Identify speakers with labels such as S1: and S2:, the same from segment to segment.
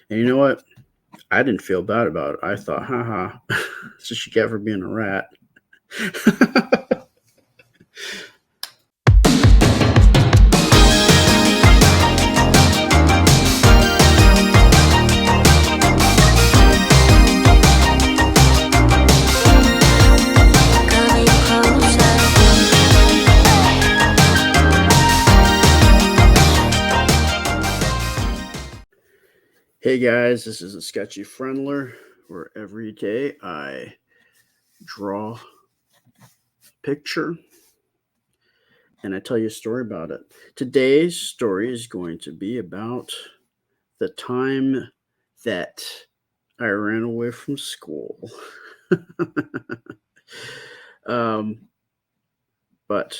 S1: And you know what? I didn't feel bad about it. I thought, haha, that's what you get for being a rat.
S2: Coming closer.
S1: Hey guys, this is a Sketchy Friendler where every day I draw a picture and I tell you a story about it. Today's story is going to be about the time that I ran away from school. um, but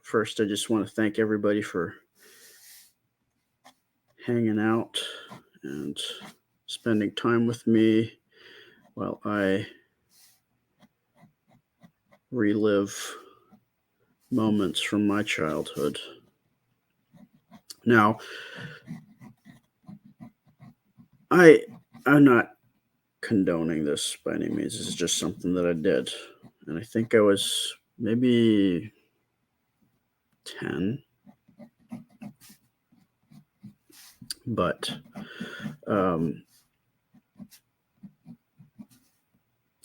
S1: first, I just want to thank everybody for hanging out and spending time with me while I relive moments from my childhood. Now, I'm not condoning this by any means. This is just something that I did, and I think I was maybe 10, but um,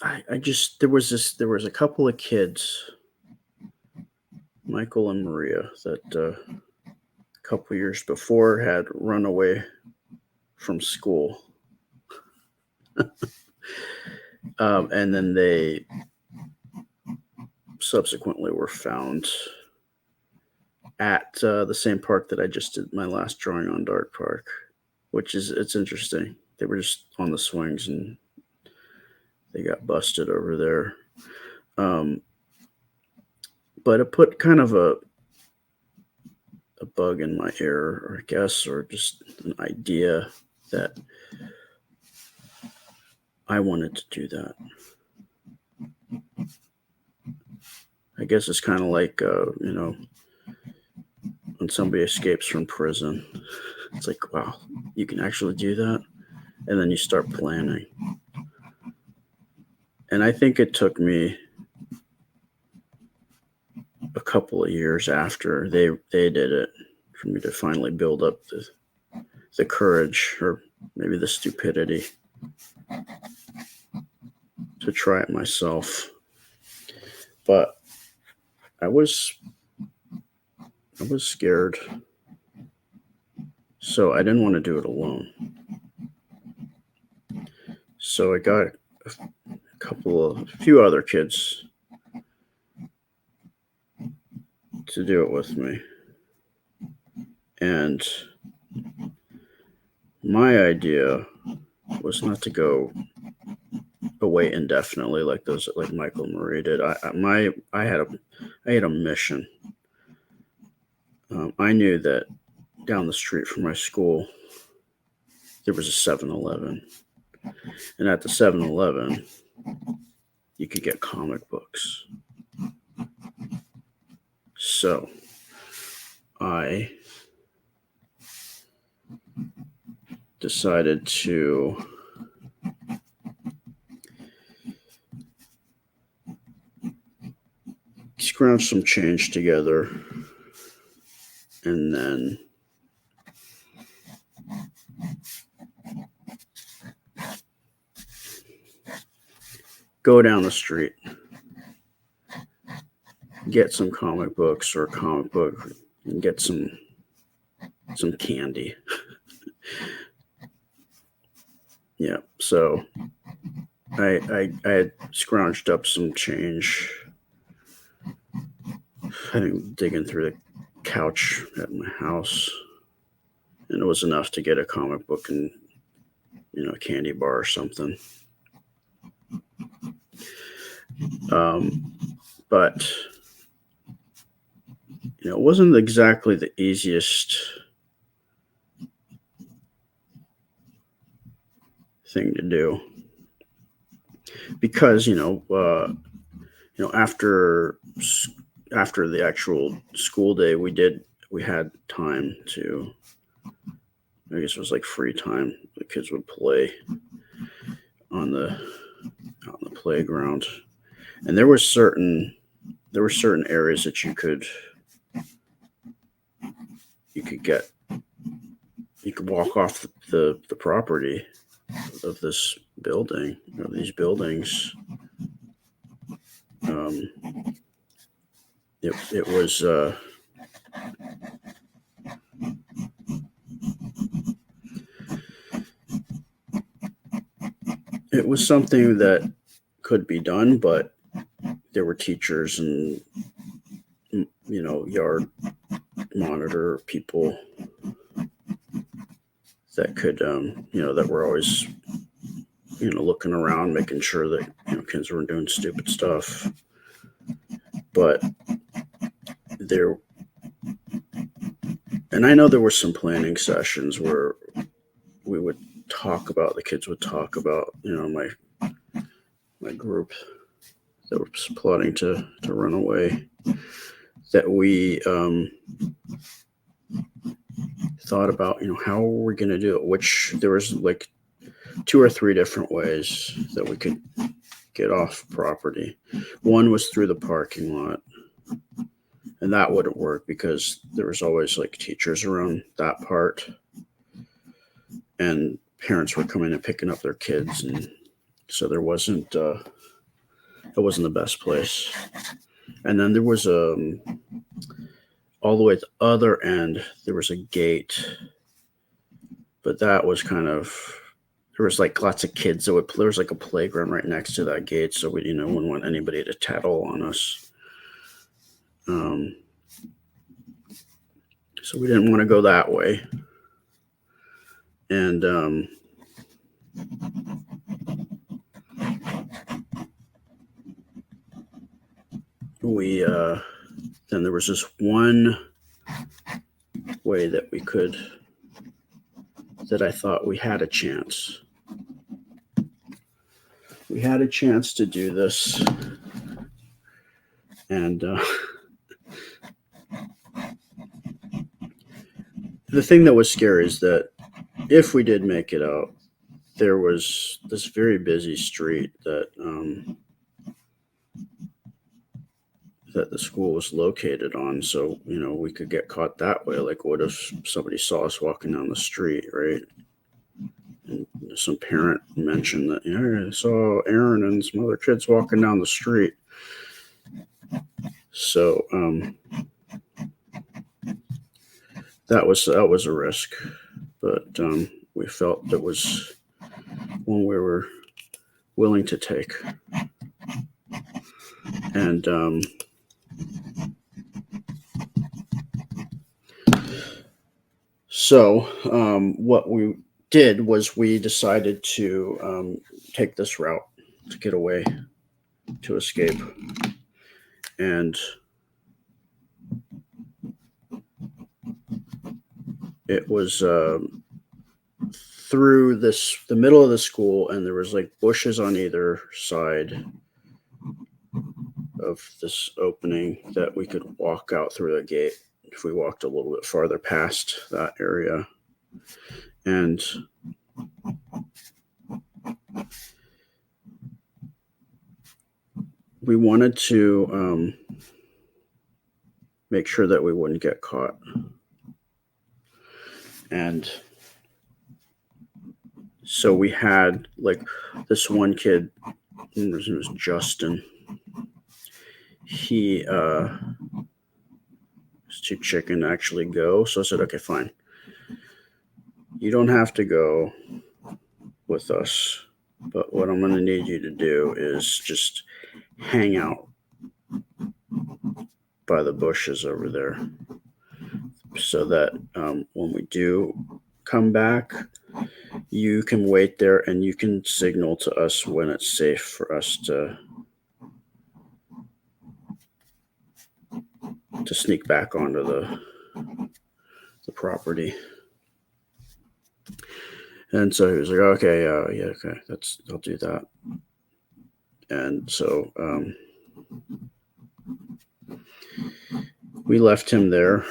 S1: I just there was a couple of kids, Michael and Maria, that a couple years before had run away from school, and then they subsequently were found at the same park that I just did my last drawing on, Dart Park, which is it's interesting. They were just on the swings and they got busted over there. Um, but it put kind of a bug in my ear, or I guess, or just an idea that I wanted to do that. I guess it's kind of like, when somebody escapes from prison, it's like, wow, you can actually do that. And then you start planning. And I think it took me a couple of years after they did it for me to finally build up the courage, or maybe the stupidity, to try it myself. But I was scared, so I didn't want to do it alone. So I got a few other kids to do it with me, and my idea was not to go away indefinitely like Michael and Marie did. I had a mission. I knew that down the street from my school there was a 7-Eleven, and at the 7-Eleven you could get comic books. So I decided to scrounge some change together and then go down the street, get some comic books or a comic book, and get some candy. Yeah, so I had scrounged up some change. I think digging through the couch at my house, and it was enough to get a comic book and a candy bar or something. But it wasn't exactly the easiest thing to do, because after the actual school day, we had time to, I guess it was like free time, like kids would play on the playground. And there were certain areas that you could walk off the property of this building, of these buildings. It was something that could be done, but there were teachers and yard monitor people that could that were always looking around, making sure that kids weren't doing stupid stuff. But and I know there were some planning sessions where the kids would talk about my group that was plotting to run away, that we thought about how were we going to do it, which there was like 2 or 3 different ways that we could get off property. One was through the parking lot, and that wouldn't work because there was always like teachers around that part, and parents were coming and picking up their kids, and so there wasn't it wasn't the best place. And then there was all the way at the other end there was a gate, but that was kind of, there was like lots of kids that there was like a playground right next to that gate, so we wouldn't want anybody to tattle on us. So we didn't want to go that way. And then there was this one way that I thought we had a chance. We had a chance to do this. And the thing that was scary is that if we did make it out, there was this very busy street that that the school was located on. So, we could get caught that way. Like, what if somebody saw us walking down the street, right? And some parent mentioned that, I saw Aaron and some other kids walking down the street. So that was a risk, but we felt that was one we were willing to take. And so what we did was we decided to take this route to get away, to escape. And it was through the middle of the school, and there was like bushes on either side of this opening that we could walk out through the gate if we walked a little bit farther past that area. And we wanted to make sure that we wouldn't get caught. And so we had like this one kid, his name was Justin. He was too chicken to actually go. So I said, okay, fine. You don't have to go with us, but what I'm going to need you to do is just hang out by the bushes over there, so that when we do come back, you can wait there and you can signal to us when it's safe for us to sneak back onto the property. And so he was like, okay, yeah, okay, I'll do that. And so we left him there.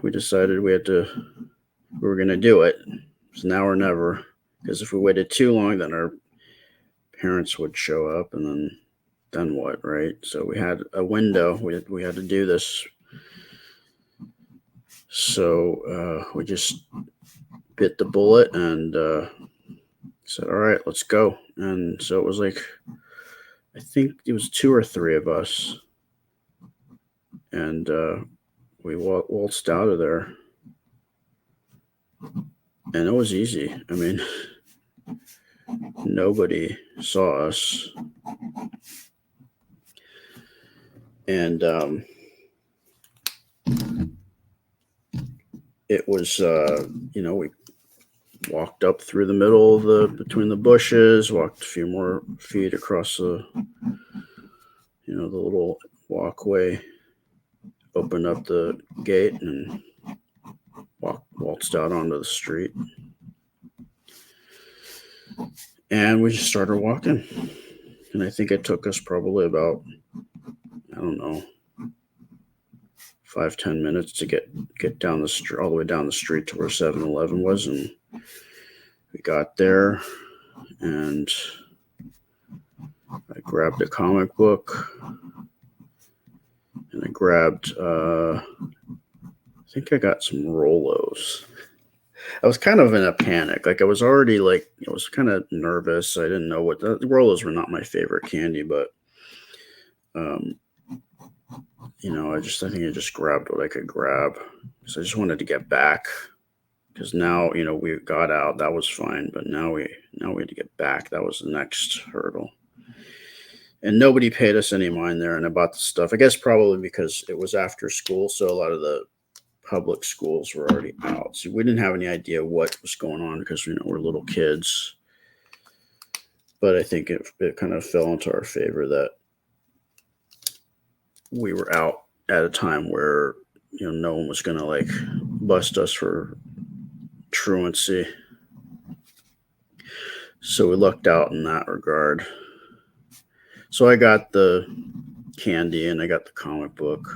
S1: We decided we were going to do it. It's now or never. because if we waited too long, then our parents would show up, and then what, right? So we had a window. We had to do this. So we just bit the bullet and said, "All right, let's go." And so it was like, I think it was two or three of us, and we waltzed out of there, and it was easy. I mean, nobody saw us, and it was, we walked up through the middle of between the bushes, walked a few more feet across the little walkway, opened up the gate, and waltzed out onto the street. And we just started walking. And I think it took us probably about, I don't know, 5-10 minutes to get down the street, all the way down the street to where 7-Eleven was. And we got there, and I grabbed a comic book, and I grabbed, I think I got some Rolos. I was kind of in a panic. Like, I was already, like, I was kind of nervous. I didn't know what the Rolos were not my favorite candy, but I think I just grabbed what I could grab. So I just wanted to get back, because now, we got out. That was fine, but now we had to get back. That was the next hurdle. And nobody paid us any mind there. And I bought the stuff, I guess probably because it was after school, so a lot of the public schools were already out. So we didn't have any idea what was going on, because we're little kids. But I think it kind of fell into our favor that we were out at a time where no one was going to like bust us for truancy. So we lucked out in that regard. So I got the candy and I got the comic book,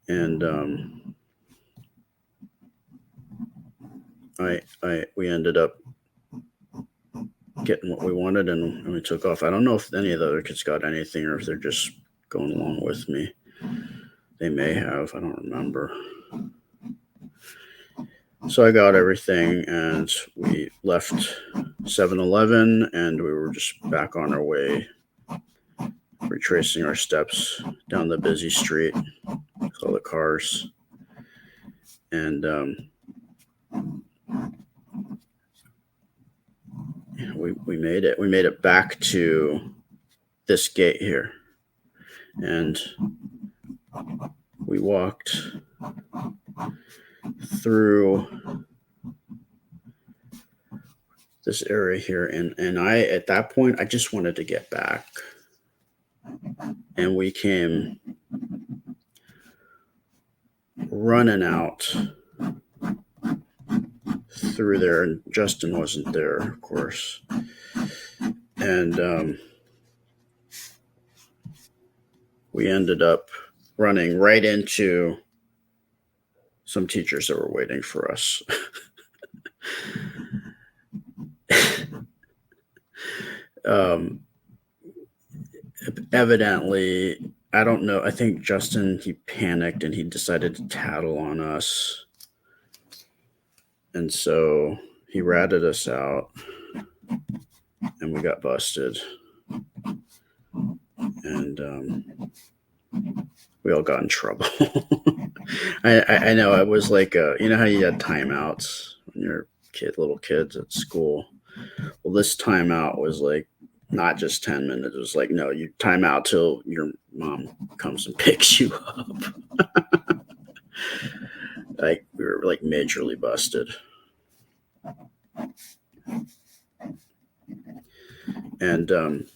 S1: and we ended up getting what we wanted, and we took off. I don't know if any of the other kids got anything, or if they're just going along with me. They may have. I don't remember. So I got everything, and we left 7-Eleven, and we were just back on our way, retracing our steps down the busy street with all the cars. And we made it. We made it back to this gate here, and we walked through this area here, and I, at that point, I just wanted to get back. And we came running out through there, and Justin wasn't there, of course. And we ended up running right into some teachers that were waiting for us. Evidently, I don't know. I think Justin, he panicked and he decided to tattle on us. And so he ratted us out, and we got busted. And we all got in trouble. I know, it was like, you know how you had timeouts when you're little kids at school? Well, this timeout was like not just 10 minutes. It was like, no, you time out till your mom comes and picks you up. Like, we were like majorly busted. And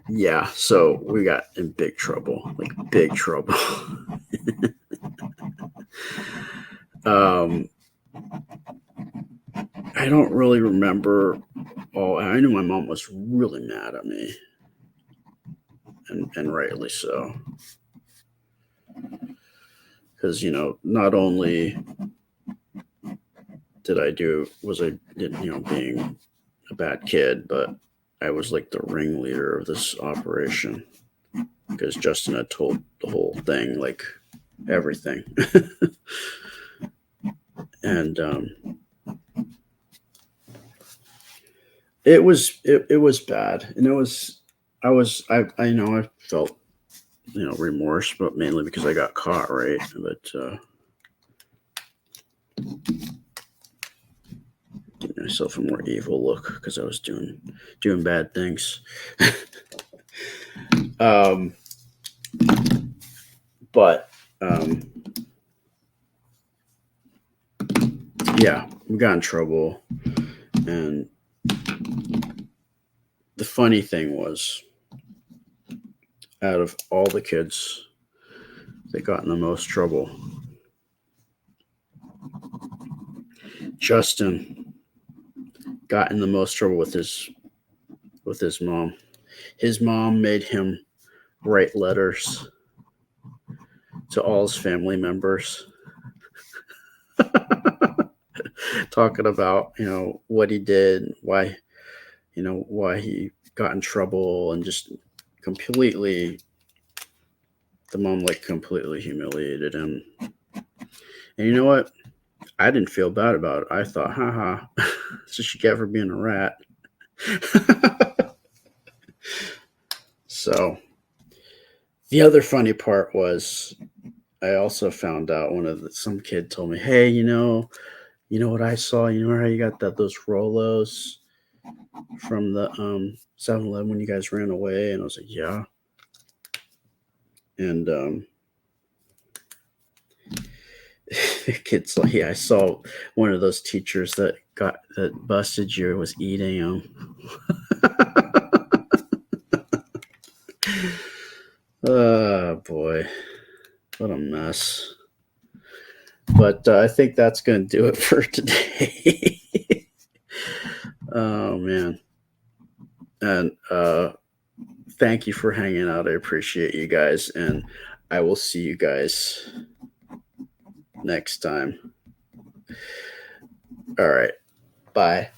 S1: yeah, so we got in big trouble, like big trouble. I don't really remember. I knew my mom was really mad at me, and rightly so. Because, not only did I do? Was I, being a bad kid? But I was like the ringleader of this operation because Justin had told the whole thing, like everything, and it was bad, and I felt remorse, but mainly because I got caught, right? But giving myself a more evil look because I was doing bad things. um, but yeah, we got in trouble, and the funny thing was, out of all the kids that got in the most trouble, Justin got in the most trouble with his mom. His mom made him write letters to all his family members talking about what he did, why he got in trouble, and just completely the mom like completely humiliated him. And you know what? I didn't feel bad about it. I thought, haha, this is what you get for being a rat. So the other funny part was I also found out some kid told me, hey, what I saw, how you got those Rolos from the 7-Eleven when you guys ran away? And I was like, yeah. And kids like, yeah, I saw one of those teachers that busted you was eating them. Oh boy, what a mess. But I think that's going to do it for today. Oh man. And thank you for hanging out. I appreciate you guys, and I will see you guys next time. All right. Bye.